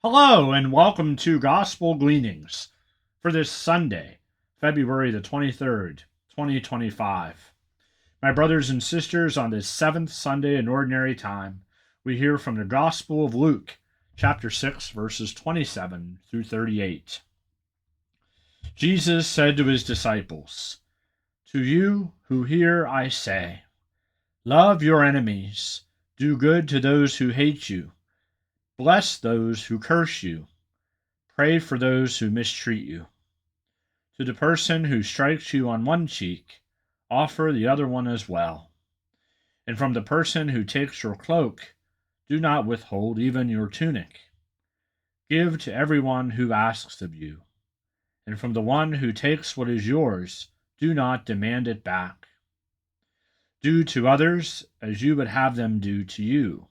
Hello, and welcome to Gospel Gleanings for this Sunday, February the 23rd, 2025. My brothers and sisters, on this seventh Sunday in Ordinary Time, we hear from the Gospel of Luke, chapter 6, verses 27 through 38. Jesus said to his disciples, "To you who hear I say, love your enemies, do good to those who hate you, bless those who curse you. Pray for those who mistreat you. To the person who strikes you on one cheek, offer the other one as well. And from the person who takes your cloak, do not withhold even your tunic. Give to everyone who asks of you. And from the one who takes what is yours, do not demand it back. Do to others as you would have them do to you.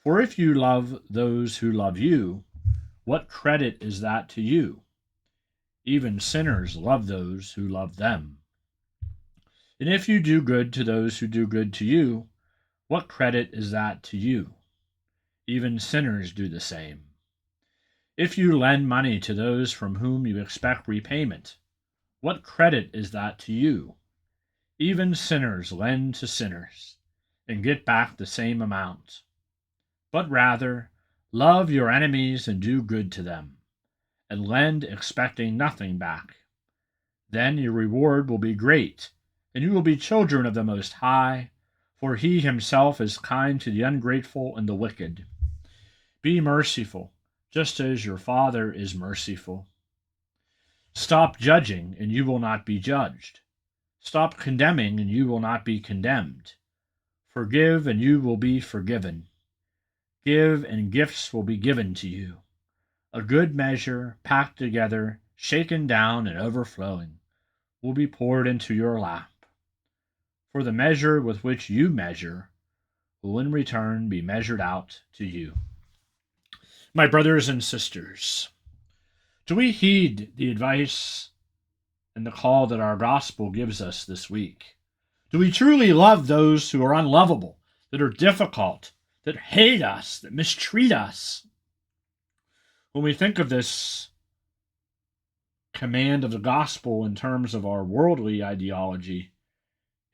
For if you love those who love you, what credit is that to you? Even sinners love those who love them. And if you do good to those who do good to you, what credit is that to you? Even sinners do the same. If you lend money to those from whom you expect repayment, what credit is that to you? Even sinners lend to sinners and get back the same amount. But rather, love your enemies and do good to them, and lend expecting nothing back. Then your reward will be great, and you will be children of the Most High, for he himself is kind to the ungrateful and the wicked. Be merciful, just as your Father is merciful. Stop judging, and you will not be judged. Stop condemning, and you will not be condemned. Forgive, and you will be forgiven. Give, and gifts will be given to you. A good measure, packed together, shaken down, and overflowing, will be poured into your lap. For the measure with which you measure will in return be measured out to you." My brothers and sisters, do we heed the advice and the call that our gospel gives us this week? Do we truly love those who are unlovable, that are difficult, that hate us, that mistreat us? When we think of this command of the gospel in terms of our worldly ideology,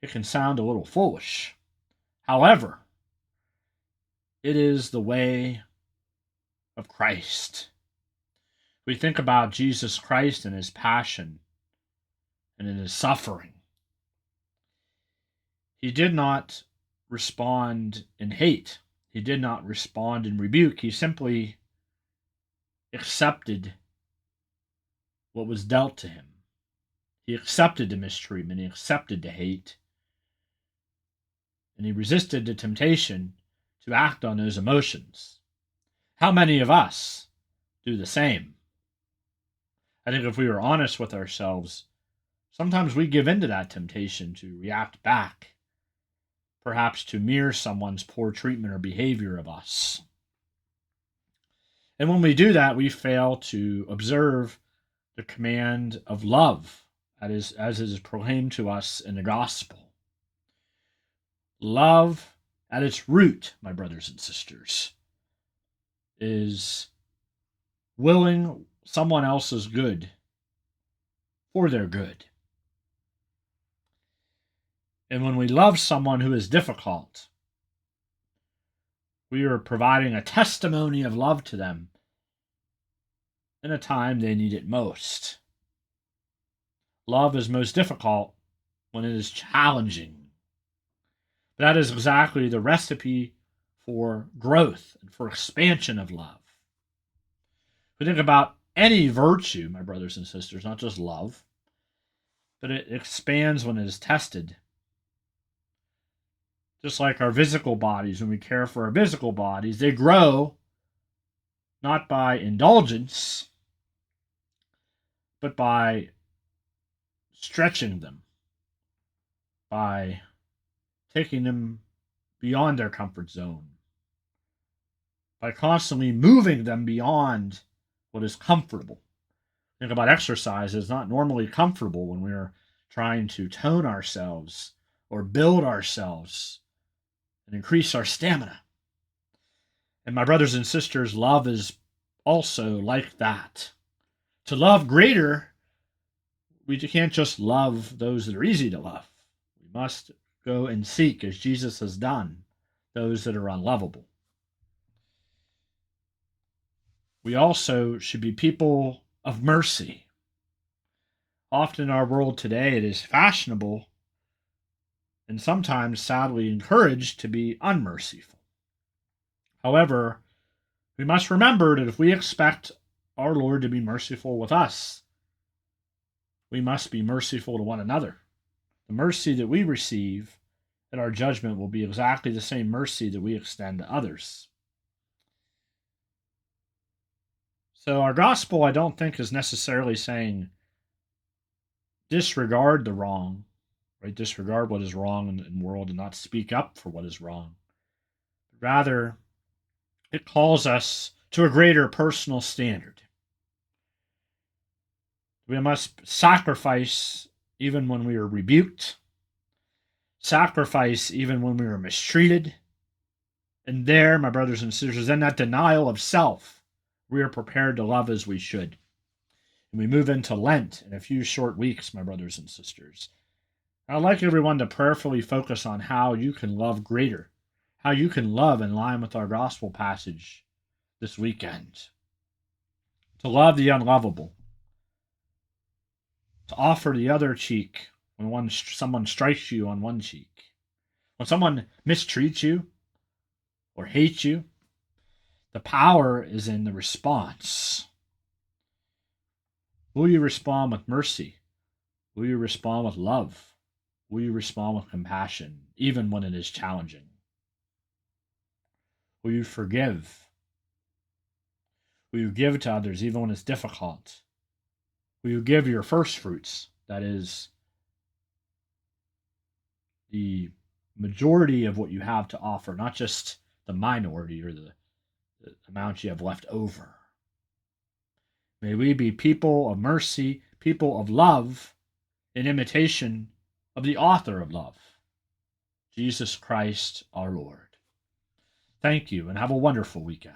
it can sound a little foolish. However, it is the way of Christ. We think about Jesus Christ and his passion and in his suffering. He did not respond in hate. He did not respond in rebuke. He simply accepted what was dealt to him. He accepted the mistreatment. He accepted the hate. And he resisted the temptation to act on those emotions. How many of us do the same? I think if we were honest with ourselves, sometimes we give in to that temptation to react back, perhaps to mirror someone's poor treatment or behavior of us. And when we do that, we fail to observe the command of love as it is proclaimed to us in the gospel. Love, at its root, my brothers and sisters, is willing someone else's good for their good. And when we love someone who is difficult, we are providing a testimony of love to them in a time they need it most. Love is most difficult when it is challenging. That is exactly the recipe for growth and for expansion of love. We think about any virtue, my brothers and sisters, not just love, but it expands when it is tested. Just like our physical bodies, when we care for our physical bodies, they grow not by indulgence, but by stretching them, by taking them beyond their comfort zone, by constantly moving them beyond what is comfortable. Think about exercise. It's not normally comfortable when we're trying to tone ourselves or build ourselves and increase our stamina. And my brothers and sisters, love is also like that. To love greater, we can't just love those that are easy to love. We must go and seek, as Jesus has done, those that are unlovable. We also should be people of mercy. Often in our world today, it is fashionable and sometimes sadly encouraged to be unmerciful. However, we must remember that if we expect our Lord to be merciful with us, we must be merciful to one another. The mercy that we receive at our judgment will be exactly the same mercy that we extend to others. So our gospel, I don't think, is necessarily saying disregard the wrong, right? Disregard what is wrong in the world and not speak up for what is wrong. Rather, it calls us to a greater personal standard. We must sacrifice even when we are rebuked, sacrifice even when we are mistreated. And there, my brothers and sisters, in that denial of self, we are prepared to love as we should. And we move into Lent in a few short weeks, my brothers and sisters. I'd like everyone to prayerfully focus on how you can love greater, how you can love in line with our gospel passage this weekend. To love the unlovable, to offer the other cheek when someone strikes you on one cheek, when someone mistreats you or hates you. The power is in the response. Will you respond with mercy? Will you respond with love? Will you respond with compassion, even when it is challenging? Will you forgive? Will you give to others even when it's difficult? Will you give your first fruits, that is, the majority of what you have to offer, not just the minority or the amount you have left over? May we be people of mercy, people of love, in imitation of the author of love, Jesus Christ our Lord. Thank you and have a wonderful weekend.